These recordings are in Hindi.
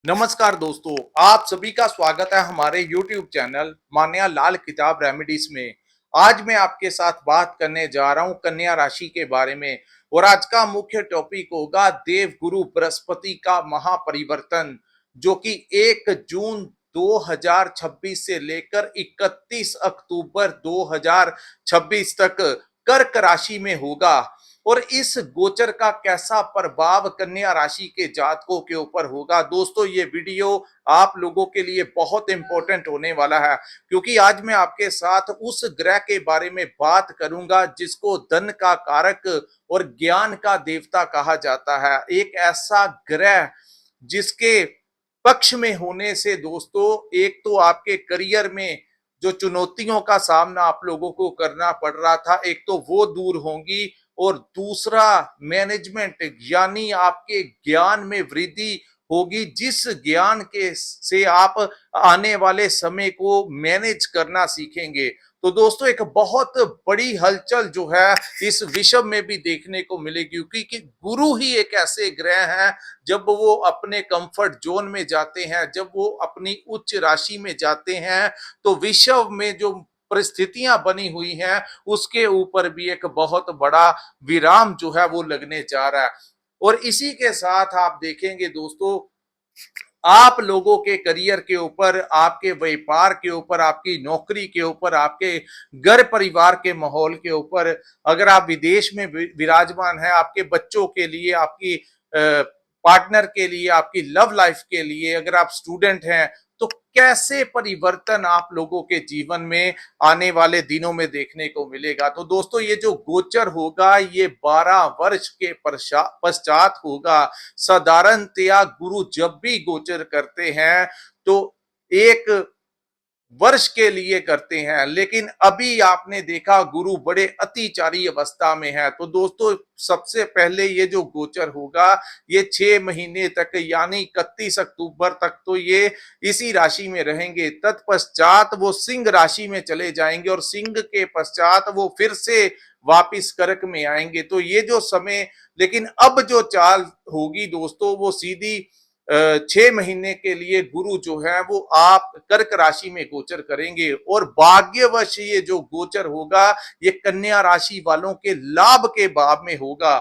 नमस्कार दोस्तों, आप सभी का स्वागत है हमारे YouTube चैनल मान्या लाल किताब रेमेडीज में। आज मैं आपके साथ बात करने जा रहा हूं कन्या राशि के बारे में और आज का मुख्य टॉपिक होगा देव गुरु बृहस्पति का महापरिवर्तन, जो कि 1 जून 2026 से लेकर 31 अक्टूबर 2026 तक कर्क राशि में होगा। और इस गोचर का कैसा प्रभाव कन्या राशि के जातकों के ऊपर होगा, दोस्तों ये वीडियो आप लोगों के लिए बहुत इंपॉर्टेंट होने वाला है, क्योंकि आज मैं आपके साथ उस ग्रह के बारे में बात करूंगा जिसको धन का कारक और ज्ञान का देवता कहा जाता है। एक ऐसा ग्रह जिसके पक्ष में होने से दोस्तों एक तो आपके करियर में जो चुनौतियों का सामना आप लोगों को करना पड़ रहा था, एक तो वो दूर होंगी और दूसरा मैनेजमेंट यानी आपके ज्ञान में वृद्धि होगी, जिस ज्ञान के से आप आने वाले समय को मैनेज करना सीखेंगे। तो दोस्तों एक बहुत बड़ी हलचल जो है इस विश्व में भी देखने को मिलेगी, क्योंकि गुरु ही एक ऐसे ग्रह हैं जब वो अपने कंफर्ट जोन में जाते हैं, जब वो अपनी उच्च राशि में जाते हैं, तो विश्व में जो परिस्थितियां बनी हुई हैं उसके ऊपर भी एक बहुत बड़ा विराम जो है वो लगने जा रहा है। और इसी के साथ आप देखेंगे दोस्तों, आप लोगों के करियर के ऊपर, आपके व्यापार के ऊपर, आपकी नौकरी के ऊपर, आपके घर परिवार के माहौल के ऊपर, अगर आप विदेश में विराजमान है, आपके बच्चों के लिए, आपकी पार्टनर के लिए, आपकी लव लाइफ के लिए, अगर आप स्टूडेंट हैं, तो कैसे परिवर्तन आप लोगों के जीवन में आने वाले दिनों में देखने को मिलेगा। तो दोस्तों ये जो गोचर होगा ये 12 वर्ष के पश्चात होगा। साधारणतया गुरु जब भी गोचर करते हैं तो एक वर्ष के लिए करते हैं, लेकिन अभी आपने देखा गुरु बड़े अतिचारी अवस्था में है। तो दोस्तों सबसे पहले ये जो गोचर होगा ये 6 महीने तक यानी 31 अक्टूबर तक तो ये इसी राशि में रहेंगे। तत्पश्चात वो सिंह राशि में चले जाएंगे और सिंह के पश्चात वो फिर से वापिस कर्क में आएंगे। तो ये जो समय, लेकिन अब जो चाल होगी दोस्तों वो सीधी 6 महीने के लिए गुरु जो है वो आप कर्क राशि में गोचर करेंगे। और भाग्यवश ये जो गोचर होगा ये कन्या राशि वालों के लाभ के भाव में होगा।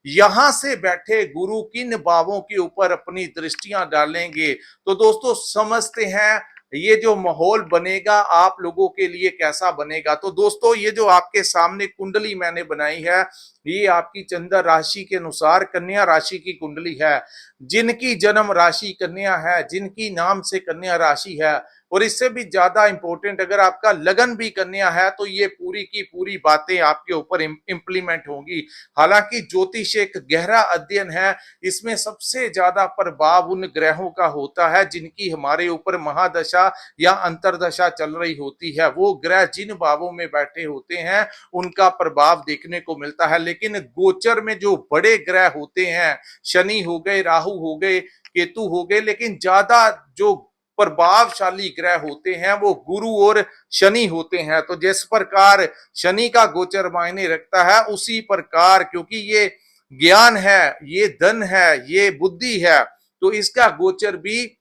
यहां से बैठे गुरु किन भावों के ऊपर अपनी दृष्टियां डालेंगे, तो दोस्तों समझते हैं ये जो माहौल बनेगा आप लोगों के लिए कैसा बनेगा। तो दोस्तों ये जो आपके सामने कुंडली मैंने बनाई है ये आपकी चंद्र राशि के अनुसार कन्या राशि की कुंडली है। जिनकी जन्म राशि कन्या है, जिनकी नाम से कन्या राशि है, और इससे भी ज्यादा इंपॉर्टेंट अगर आपका लगन भी कन्या है तो ये पूरी की पूरी बातें आपके ऊपर इंप्लीमेंट होंगी। हालांकि ज्योतिष एक गहरा अध्ययन है, इसमें सबसे ज्यादा प्रभाव उन ग्रहों का होता है जिनकी हमारे ऊपर महादशा या अंतरदशा चल रही होती है। वो ग्रह जिन भावों में बैठे होते हैं उनका प्रभाव देखने को मिलता है। लेकिन गोचर में जो बड़े ग्रह होते हैं, शनि हो गए, राहु हो गए, केतु हो गए, लेकिन ज्यादा जो प्रभावशाली ग्रह होते हैं वो गुरु और शनि होते हैं। तो जिस प्रकार शनि का गोचर मायने रखता है उसी प्रकार, क्योंकि ये ज्ञान है, ये धन है, ये बुद्धि है, तो इसका गोचर भी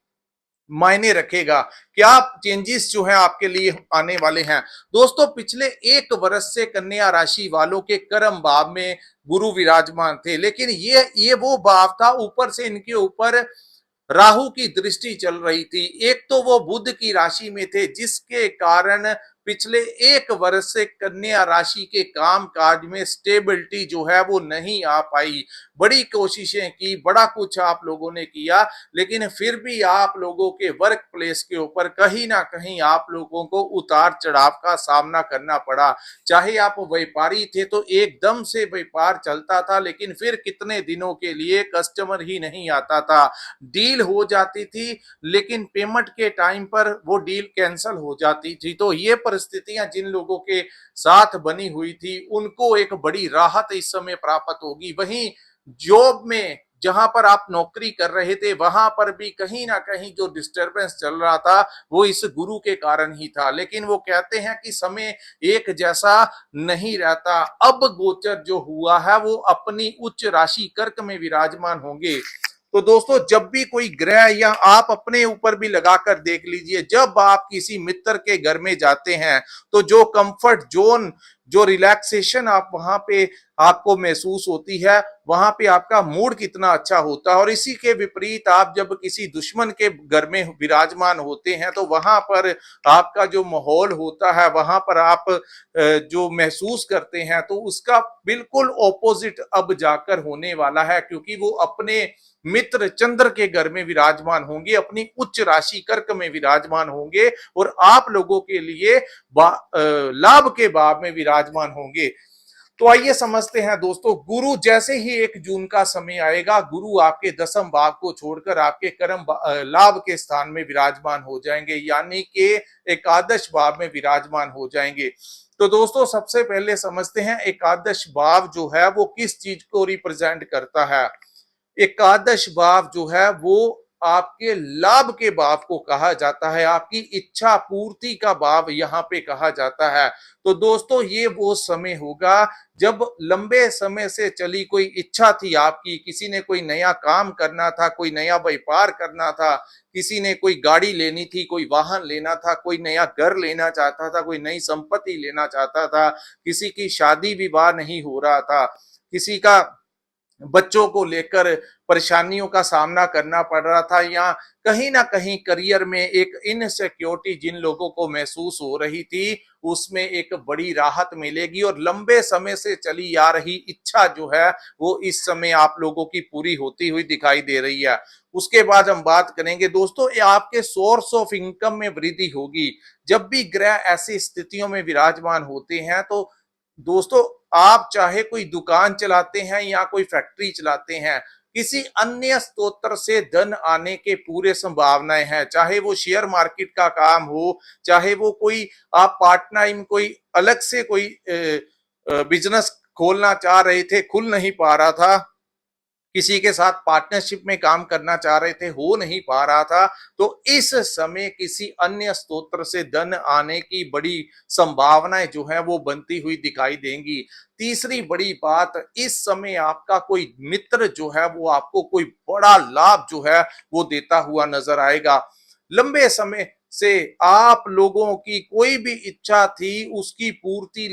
मायने रखेगा। क्या चेंजेस जो है आपके लिए आने वाले हैं दोस्तों। पिछले 1 वर्ष से कन्या राशि वालों के कर्म भाव में गुरु विराजमान थे, लेकिन ये वो भाव था ऊपर से इनके ऊपर राहु की दृष्टि चल रही थी। एक तो वो बुध की राशि में थे जिसके कारण पिछले 1 वर्ष से कन्या राशि के काम काज में स्टेबिलिटी जो है वो नहीं आ पाई। बड़ी कोशिशें की, बड़ा कुछ आप लोगों ने किया, लेकिन फिर भी आप लोगों के वर्क प्लेस के ऊपर कहीं ना कहीं आप लोगों को उतार चढ़ाव का सामना करना पड़ा। चाहे आप व्यापारी थे तो एकदम से व्यापार चलता था, लेकिन फिर कितने दिनों के लिए कस्टमर ही नहीं आता था। डील हो जाती थी लेकिन पेमेंट के टाइम पर वो डील कैंसिल हो जाती थी। तो ये परिस्थितियां जिन लोगों के साथ बनी हुई थी उनको एक बड़ी राहत इस समय प्राप्त होगी। वहीं जॉब में जहां पर आप नौकरी कर रहे थे वहां पर भी कहीं ना कहीं जो डिस्टरबेंस चल रहा था वो इस गुरु के कारण ही था। लेकिन वो कहते हैं कि समय एक जैसा नहीं रहता। अब गोचर जो हुआ है वो अपनी उच्च राशि कर्क में विराजमान होंगे। तो दोस्तों जब भी कोई ग्रह, या आप अपने ऊपर भी लगाकर देख लीजिए, जब आप किसी मित्र के घर में जाते हैं तो जो कंफर्ट जोन, जो रिलैक्सेशन आप वहां पे आपको महसूस होती है, वहां पे आपका मूड कितना अच्छा होता है। और इसी के विपरीत आप जब किसी दुश्मन के घर में विराजमान होते हैं तो वहां पर आपका जो माहौल होता है, वहां पर आप जो महसूस करते हैं, तो उसका बिल्कुल ऑपोजिट अब जाकर होने वाला है, क्योंकि वो अपने मित्र चंद्र के घर में विराजमान होंगे, अपनी उच्च राशि कर्क में विराजमान होंगे, और आप लोगों के लिए लाभ के भाव में विराजमान होंगे। तो आइए समझते हैं दोस्तों, गुरु जैसे ही 1 जून का समय आएगा, गुरु आपके दसम भाव को छोड़कर आपके कर्म लाभ के स्थान में विराजमान हो जाएंगे, यानी कि एकादश भाव में विराजमान हो जाएंगे। तो दोस्तों सबसे पहले समझते हैं एकादश भाव जो है वो किस चीज को रिप्रेजेंट करता है। एकादश भाव जो है वो आपके लाभ के भाव को कहा जाता है, आपकी इच्छा पूर्ति का भाव यहाँ पे कहा जाता है। तो दोस्तों ये वो समय होगा जब लंबे समय से चली कोई इच्छा थी आपकी, किसी ने कोई नया काम करना था, कोई नया व्यापार करना था, किसी ने कोई गाड़ी लेनी थी, कोई वाहन लेना था, कोई नया घर लेना चाहता था, कोई नई संपत्ति लेना चाहता था, किसी की शादी विवाह नहीं हो रहा था, किसी का बच्चों को लेकर परेशानियों का सामना करना पड़ रहा था, या कहीं ना कहीं करियर में एक इनसिक्योरिटी जिन लोगों को महसूस हो रही थी, उसमें एक बड़ी राहत मिलेगी, और लंबे समय से चली आ रही इच्छा जो है वो इस समय आप लोगों की पूरी होती हुई दिखाई दे रही है। उसके बाद हम बात करेंगे दोस्तों, ये आपके सोर्स ऑफ इनकम में वृद्धि होगी। जब भी ग्रह ऐसी स्थितियों में विराजमान होते हैं तो दोस्तों, आप चाहे कोई दुकान चलाते हैं या कोई फैक्ट्री चलाते हैं, किसी अन्य स्रोत से धन आने के पूरे संभावनाएं हैं, चाहे वो शेयर मार्केट का काम हो, चाहे वो कोई आप पार्ट टाइम कोई अलग से कोई बिजनेस खोलना चाह रहे थे, खुल नहीं पा रहा था, किसी के साथ पार्टनरशिप में काम करना चाह रहे थे, हो नहीं पा रहा था, तो इस समय किसी अन्य स्रोत से धन आने की बड़ी संभावनाएं जो है वो बनती हुई दिखाई देंगी। तीसरी बड़ी बात, इस समय आपका कोई मित्र जो है वो आपको कोई बड़ा लाभ जो है वो देता हुआ नजर आएगा। लंबे समय से आप लोगों की कोई भी इच्छा थी, उसकी पूर्ति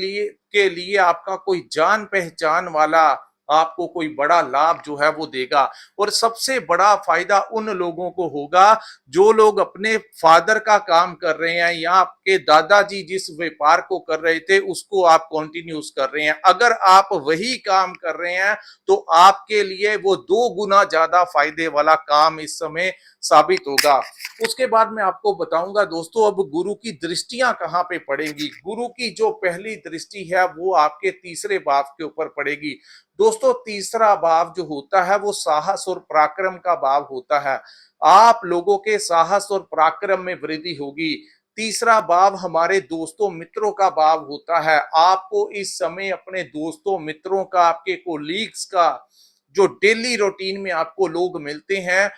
के लिए आपका कोई जान पहचान वाला आपको कोई बड़ा लाभ जो है वो देगा। और सबसे बड़ा फायदा उन लोगों को होगा जो लोग अपने फादर का काम कर रहे हैं, या आपके दादाजी जिस व्यापार को कर रहे थे उसको आप कंटिन्यूस कर रहे हैं। अगर आप वही काम कर रहे हैं तो आपके लिए वो 2 गुना ज्यादा फायदे वाला काम इस समय साबित होगा। उसके बाद मैं आपको बताऊंगा दोस्तों, अब गुरु की दृष्टियां कहां पे पड़ेंगी। गुरु की जो पहली दृष्टि है वो आपके तीसरे भाव के ऊपर पड़ेगी। दोस्तों तीसरा भाव जो होता है वो साहस और पराक्रम का भाव होता है। आप लोगों के साहस और पराक्रम में वृद्धि होगी। तीसरा भाव हमारे दोस्तों मित्रों का भाव होता है। आपको इस समय अपने दोस्तों मित्रों का, आपके कोलीग्स का, जो डेली रूटीन में आपको लोग मिलते हैं,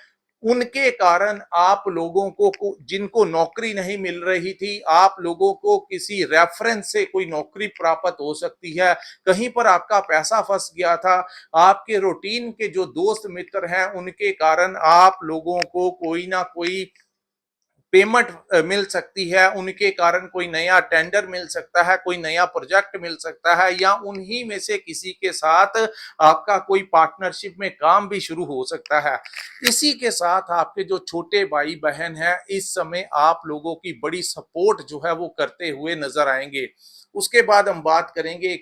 उनके कारण आप लोगों को जिनको नौकरी नहीं मिल रही थी, आप लोगों को किसी रेफरेंस से कोई नौकरी प्राप्त हो सकती है। कहीं पर आपका पैसा फंस गया था, आपके रूटीन के जो दोस्त मित्र हैं उनके कारण आप लोगों को कोई ना कोई पेमेंट मिल सकती है, उनके कारण कोई नया टेंडर मिल सकता है, कोई नया प्रोजेक्ट मिल सकता है, या उन्हीं में से किसी के साथ आपका कोई पार्टनरशिप में काम भी शुरू हो सकता है। इसी के साथ आपके जो छोटे भाई बहन हैं, इस समय आप लोगों की बड़ी सपोर्ट जो है वो करते हुए नजर आएंगे। उसके बाद हम बात करेंगे,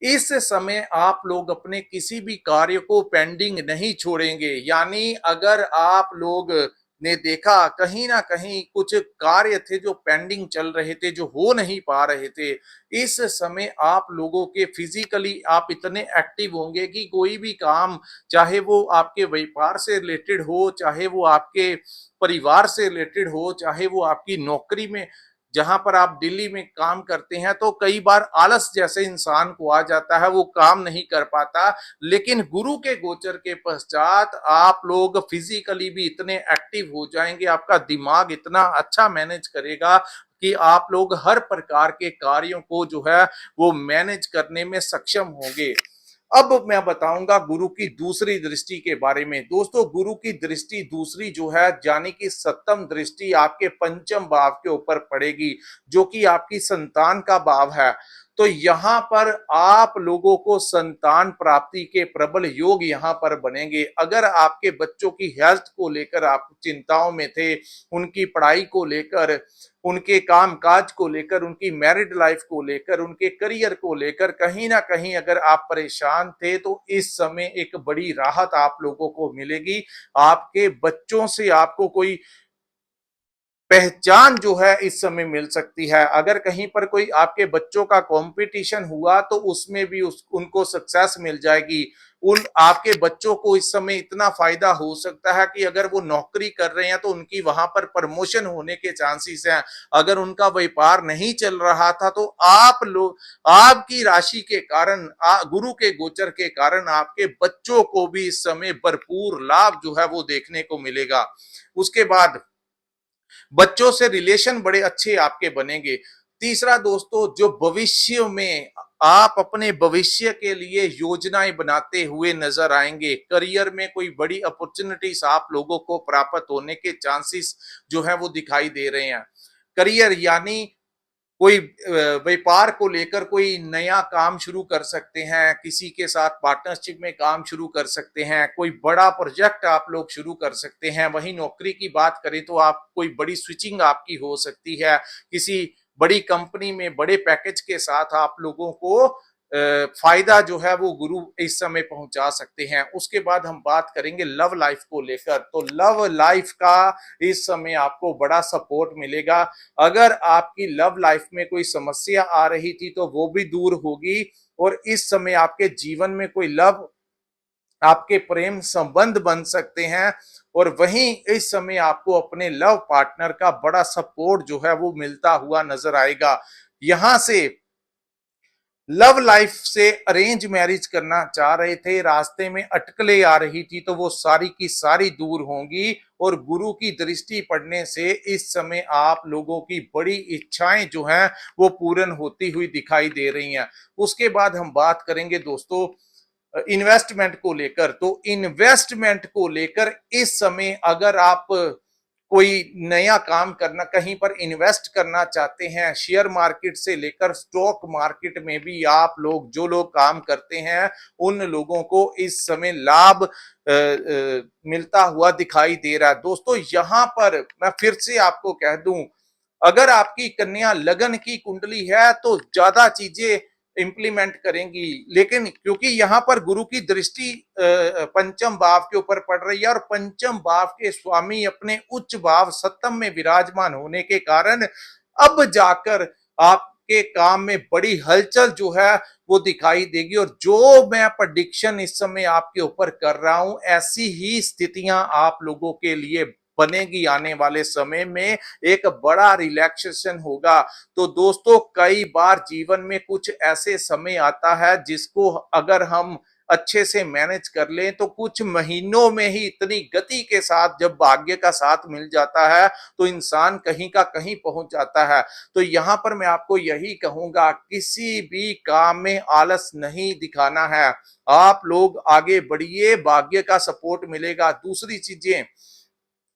इस समय आप लोग अपने किसी भी कार्य को पेंडिंग नहीं छोड़ेंगे, यानी अगर आप लोग ने देखा कहीं ना कहीं कुछ कार्य थे जो पेंडिंग चल रहे थे, जो हो नहीं पा रहे थे, इस समय आप लोगों के फिजिकली आप इतने एक्टिव होंगे कि कोई भी काम, चाहे वो आपके व्यापार से रिलेटेड हो, चाहे वो आपके परिवार से रिलेटेड हो, चाहे वो आपकी नौकरी में, जहां पर आप दिल्ली में काम करते हैं, तो कई बार आलस जैसे इंसान को आ जाता है, वो काम नहीं कर पाता। लेकिन गुरु के गोचर के पश्चात आप लोग फिजिकली भी इतने एक्टिव हो जाएंगे, आपका दिमाग इतना अच्छा मैनेज करेगा कि आप लोग हर प्रकार के कार्यों को जो है वो मैनेज करने में सक्षम होंगे। अब मैं बताऊंगा गुरु की दूसरी दृष्टि के बारे में। दोस्तों, गुरु की दृष्टि दूसरी जो है, यानी कि सप्तम दृष्टि आपके पंचम भाव के ऊपर पड़ेगी, जो कि आपकी संतान का भाव है। तो यहाँ पर आप लोगों को संतान प्राप्ति के प्रबल योग यहाँ पर बनेंगे। अगर आपके बच्चों की हेल्थ को लेकर आप चिंताओं में थे, उनकी पढ़ाई को लेकर, उनके काम काज को लेकर, उनकी मैरिड लाइफ को लेकर, उनके करियर को लेकर कहीं ना कहीं अगर आप परेशान थे, तो इस समय एक बड़ी राहत आप लोगों को मिलेगी। आपके बच्चों से आपको कोई पहचान जो है इस समय मिल सकती है। अगर कहीं पर कोई आपके बच्चों का कंपटीशन हुआ, तो उसमें भी उनको सक्सेस मिल जाएगी। उन आपके बच्चों को इस समय इतना फायदा हो सकता है कि अगर वो नौकरी कर रहे हैं तो उनकी वहां पर प्रमोशन होने के चांसेस हैं। अगर उनका व्यापार नहीं चल रहा था, तो आप लोग, आपकी राशि के कारण, गुरु के गोचर के कारण आपके बच्चों को भी इस समय भरपूर लाभ जो है वो देखने को मिलेगा। उसके बाद बच्चों से रिलेशन बड़े अच्छे आपके बनेंगे। तीसरा दोस्तों, जो भविष्य में आप अपने भविष्य के लिए योजनाएं बनाते हुए नजर आएंगे, करियर में कोई बड़ी अपॉर्चुनिटीज आप लोगों को प्राप्त होने के चांसेस जो है वो दिखाई दे रहे हैं। करियर यानी कोई व्यापार को लेकर कोई नया काम शुरू कर सकते हैं, किसी के साथ पार्टनरशिप में काम शुरू कर सकते हैं, कोई बड़ा प्रोजेक्ट आप लोग शुरू कर सकते हैं। वहीं नौकरी की बात करें तो आप कोई बड़ी स्विचिंग आपकी हो सकती है, किसी बड़ी कंपनी में बड़े पैकेज के साथ आप लोगों को फायदा जो है वो गुरु इस समय पहुंचा सकते हैं। उसके बाद हम बात करेंगे लव लाइफ को लेकर। तो लव लाइफ का इस समय आपको बड़ा सपोर्ट मिलेगा। अगर आपकी लव लाइफ में कोई समस्या आ रही थी, तो वो भी दूर होगी। और इस समय आपके जीवन में कोई लव, आपके प्रेम संबंध बन सकते हैं। और वहीं इस समय आपको अपने लव पार्टनर का बड़ा सपोर्ट जो है वो मिलता हुआ नजर आएगा। यहां से लव लाइफ से अरेंज मैरिज करना चाह रहे थे, रास्ते में अटकलें आ रही थी, तो वो सारी की सारी दूर होंगी। और गुरु की दृष्टि पड़ने से इस समय आप लोगों की बड़ी इच्छाएं जो हैं वो पूर्ण होती हुई दिखाई दे रही हैं। उसके बाद हम बात करेंगे दोस्तों इन्वेस्टमेंट को लेकर। तो इन्वेस्टमेंट को लेकर इस समय अगर आप कोई नया काम करना, कहीं पर इन्वेस्ट करना चाहते हैं, शेयर मार्केट से लेकर स्टॉक मार्केट में भी आप लोग, जो लोग काम करते हैं, उन लोगों को इस समय लाभ मिलता हुआ दिखाई दे रहा है। दोस्तों, यहां पर मैं फिर से आपको कह दूं, अगर आपकी कन्या लगन की कुंडली है तो ज्यादा चीजें इंप्लीमेंट करेंगी। लेकिन क्योंकि यहाँ पर गुरु की दृष्टि पंचम भाव के ऊपर पड़ रही है, और पंचम भाव के स्वामी अपने उच्च भाव सप्तम में विराजमान होने के कारण अब जाकर आपके काम में बड़ी हलचल जो है वो दिखाई देगी। और जो मैं प्रेडिक्शन इस समय आपके ऊपर कर रहा हूं, ऐसी ही स्थितियां आप लोगों के लिए बनेगी। आने वाले समय में एक बड़ा रिलैक्सेशन होगा। तो दोस्तों, कई बार जीवन में कुछ ऐसे समय आता है जिसको अगर हम अच्छे से मैनेज कर लें, तो कुछ महीनों में ही इतनी गति के साथ जब भाग्य का साथ मिल जाता है, तो इंसान कहीं का कहीं पहुंच जाता है। तो यहां पर मैं आपको यही कहूंगा, किसी भी काम में आलस नहीं दिखाना है। आप लोग आगे बढ़िए, भाग्य का सपोर्ट मिलेगा। दूसरी चीजें,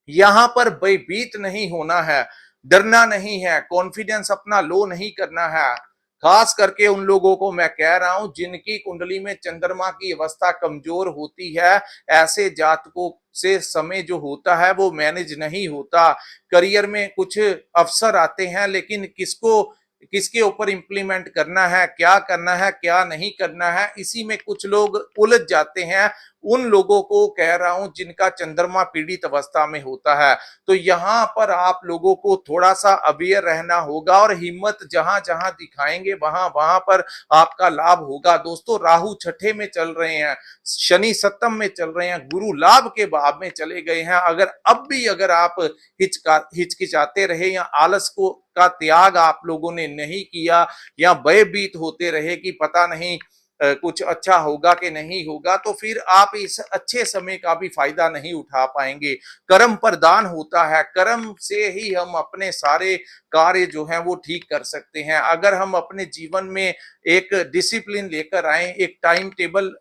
यहां पर भयभीत नहीं होना है, डरना नहीं है, कॉन्फिडेंस अपना लो नहीं करना है। खास करके उन लोगों को मैं कह रहा हूं जिनकी कुंडली में चंद्रमा की अवस्था कमजोर होती है, ऐसे जातकों से समय जो होता है वो मैनेज नहीं होता। करियर में कुछ अवसर आते हैं, लेकिन किसको, किसके ऊपर इंप्लीमेंट करना है, क्या करना है, क्या नहीं करना है, इसी में कुछ लोग उलझ जाते हैं। उन लोगों को कह रहा हूं जिनका चंद्रमा पीड़ित अवस्था में होता है। तो यहां पर आप लोगों को थोड़ा सा अवेयर रहना होगा, और हिम्मत जहां जहां दिखाएंगे वहां वहां पर आपका लाभ होगा। दोस्तों, राहु छठे में चल रहे हैं, शनि सप्तम में चल रहे हैं, गुरु लाभ के भाव में चले गए हैं। अगर अब भी अगर आप हिचकिचाते रहे, या आलस को का त्याग आप लोगों ने नहीं किया, या भयभीत होते रहे कि पता नहीं कुछ अच्छा होगा कि नहीं होगा, तो फिर आप इस अच्छे समय का भी फायदा नहीं उठा पाएंगे। कर्म प्रधान होता है, कर्म से ही हम अपने सारे कार्य जो है वो ठीक कर सकते हैं। अगर हम अपने जीवन में एक डिसिप्लिन लेकर आए, एक टाइम टेबल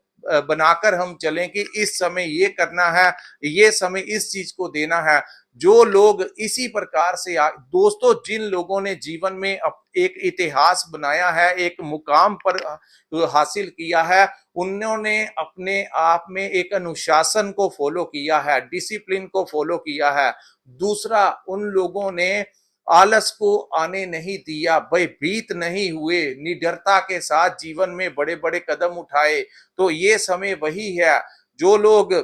बनाकर हम चलें कि इस समय ये करना है, ये समय इस चीज को देना है। जो लोग इसी प्रकार से दोस्तों, जिन लोगों ने जीवन में एक इतिहास बनाया है, एक मुकाम पर हासिल किया है, उन्होंने अपने आप में एक अनुशासन को फॉलो किया है, डिसिप्लिन को फॉलो किया है। दूसरा, उन लोगों ने आलस को आने नहीं दिया, भयभीत नहीं हुए, निडरता के साथ जीवन में बड़े बड़े कदम उठाए। तो ये समय वही है, जो लोग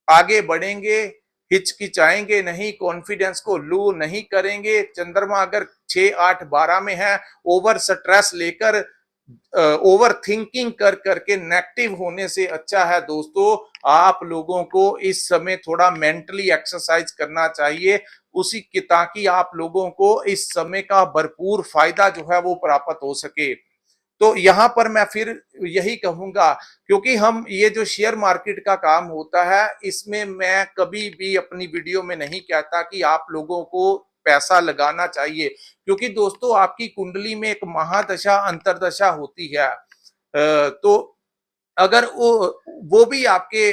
आगे बढ़ेंगे, हिचकिचाएंगे नहीं, कॉन्फिडेंस को लू नहीं करेंगे। चंद्रमा अगर 6 8 12 में है, ओवर स्ट्रेस लेकर, ओवर थिंकिंग कर करके नेगेटिव होने से अच्छा है दोस्तों, आप लोगों को इस समय थोड़ा मेंटली एक्सरसाइज करना चाहिए, उसी की, ताकि आप लोगों को इस समय का भरपूर फायदा जो है वो प्राप्त हो सके। तो यहां पर मैं फिर यही कहूंगा, क्योंकि हम ये जो शेयर मार्केट का काम होता है, इसमें मैं कभी भी अपनी वीडियो में नहीं कहता कि आप लोगों को पैसा लगाना चाहिए, क्योंकि दोस्तों आपकी कुंडली में एक महादशा अंतरदशा होती है। तो अगर वो भी आपके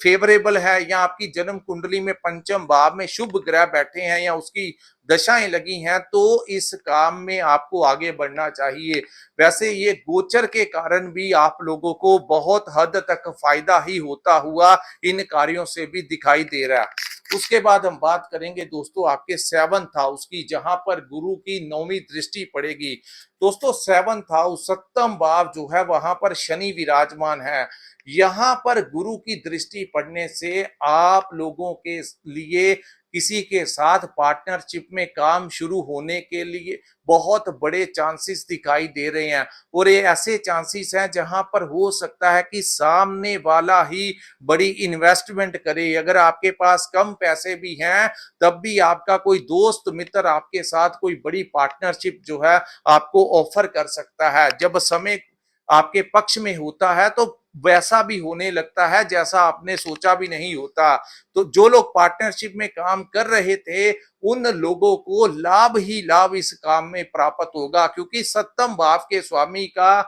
फेवरेबल है, या आपकी जन्म कुंडली में पंचम भाव में शुभ ग्रह बैठे हैं, या उसकी दशाएं लगी हैं, तो इस काम में आपको आगे बढ़ना चाहिए। वैसे ये गोचर के कारण भी आप लोगों को बहुत हद तक फायदा ही होता हुआ इन कार्यों से भी दिखाई दे रहा है। उसके बाद हम बात करेंगे दोस्तों आपके 7th हाउस की, जहां पर गुरु की 9वीं दृष्टि पड़ेगी। दोस्तों 7th हाउस, 7th भाव जो है, वहां पर शनि विराजमान है। यहां पर गुरु की दृष्टि पड़ने से आप लोगों के लिए किसी के साथ पार्टनरशिप में काम शुरू होने के लिए बहुत बड़े चांसेस दिखाई दे रहे हैं। और ये ऐसे चांसेस हैं जहां पर हो सकता है कि सामने वाला ही बड़ी इन्वेस्टमेंट करे। अगर आपके पास कम पैसे भी हैं, तब भी आपका कोई दोस्त मित्र आपके साथ कोई बड़ी पार्टनरशिप जो है आपको ऑफर कर सकता है। जब समय आपके पक्ष में होता है, तो वैसा भी होने लगता है जैसा आपने सोचा भी नहीं होता। तो जो लोग पार्टनरशिप में काम कर रहे थे, उन लोगों को लाभ ही लाभ इस काम में प्राप्त होगा, क्योंकि 7th भाव के स्वामी का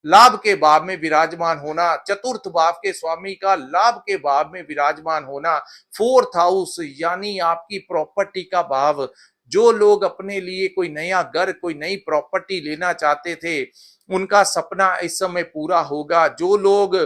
लाभ के भाव में विराजमान होना, 4th भाव के स्वामी का लाभ के भाव में विराजमान होना, 4th हाउस यानी आपकी प्रॉपर्टी का भाव। जो लोग अपने लिए कोई नया घर, कोई नई प्रॉपर्टी लेना चाहते थे, उनका सपना इस समय पूरा होगा। जो लोग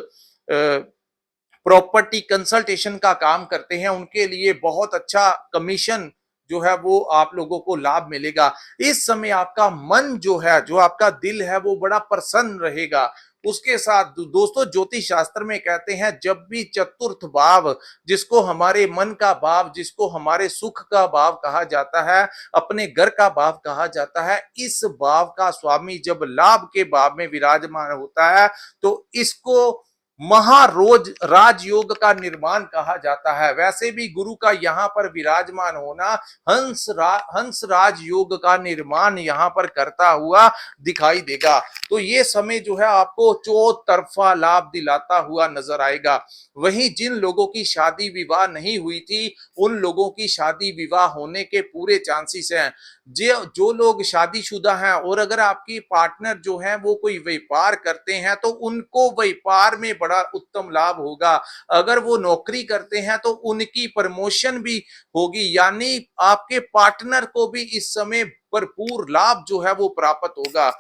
प्रॉपर्टी कंसल्टेशन का काम करते हैं, उनके लिए बहुत अच्छा कमीशन जो है वो आप लोगों को लाभ मिलेगा। इस समय आपका मन जो है, जो आपका दिल है, वो बड़ा प्रसन्न रहेगा। उसके साथ दोस्तों ज्योतिष शास्त्र में कहते हैं, जब भी 4th भाव, जिसको हमारे मन का भाव, जिसको हमारे सुख का भाव कहा जाता है, अपने घर का भाव कहा जाता है, इस भाव का स्वामी जब लाभ के भाव में विराजमान होता है, तो इसको महारोज राजयोग का निर्माण कहा जाता है। वैसे भी गुरु का यहाँ पर विराजमान होना हंस राज योग का निर्माण यहाँ पर करता हुआ दिखाई देगा। तो ये समय जो है आपको चौतरफा लाभ दिलाता हुआ नजर आएगा। वहीं जिन लोगों की शादी विवाह नहीं हुई थी, उन लोगों की शादी विवाह होने के पूरे चांसेस हैं। जो लोग शादीशुदा हैं, और अगर आपकी पार्टनर जो है वो कोई व्यापार करते हैं, तो उनको व्यापार में बड़ा उत्तम लाभ होगा। अगर वो नौकरी करते हैं, तो उनकी प्रमोशन भी होगी, यानी आपके पार्टनर को भी इस समय भरपूर लाभ जो है वो प्राप्त होगा।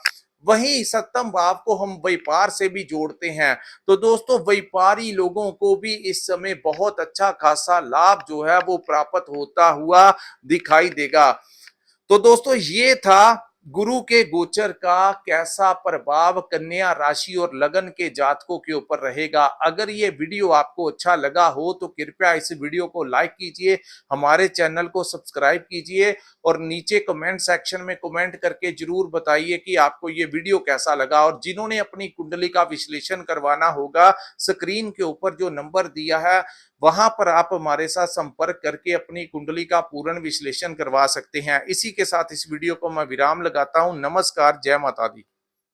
वहीं 7th भाव को हम व्यापार से भी जोड़ते हैं, तो दोस्तों व्यापारी लोगों को भी इस समय बहुत अच्छा खासा लाभ जो है वो प्राप्त होता हुआ दिखाई देगा। तो दोस्तों ये था गुरु के गोचर का कैसा प्रभाव कन्या राशि और लगन के जातकों के ऊपर रहेगा। अगर ये वीडियो आपको अच्छा लगा हो, तो कृपया इस वीडियो को लाइक कीजिए, हमारे चैनल को सब्सक्राइब कीजिए, और नीचे कमेंट सेक्शन में कमेंट करके जरूर बताइए कि आपको ये वीडियो कैसा लगा। और जिन्होंने अपनी कुंडली का विश्लेषण करवाना होगा, स्क्रीन के ऊपर जो नंबर दिया है, वहां पर आप हमारे साथ संपर्क करके अपनी कुंडली का पूर्ण विश्लेषण करवा सकते हैं। इसी के साथ इस वीडियो को मैं विराम लगाता हूं। नमस्कार, जय माता दी।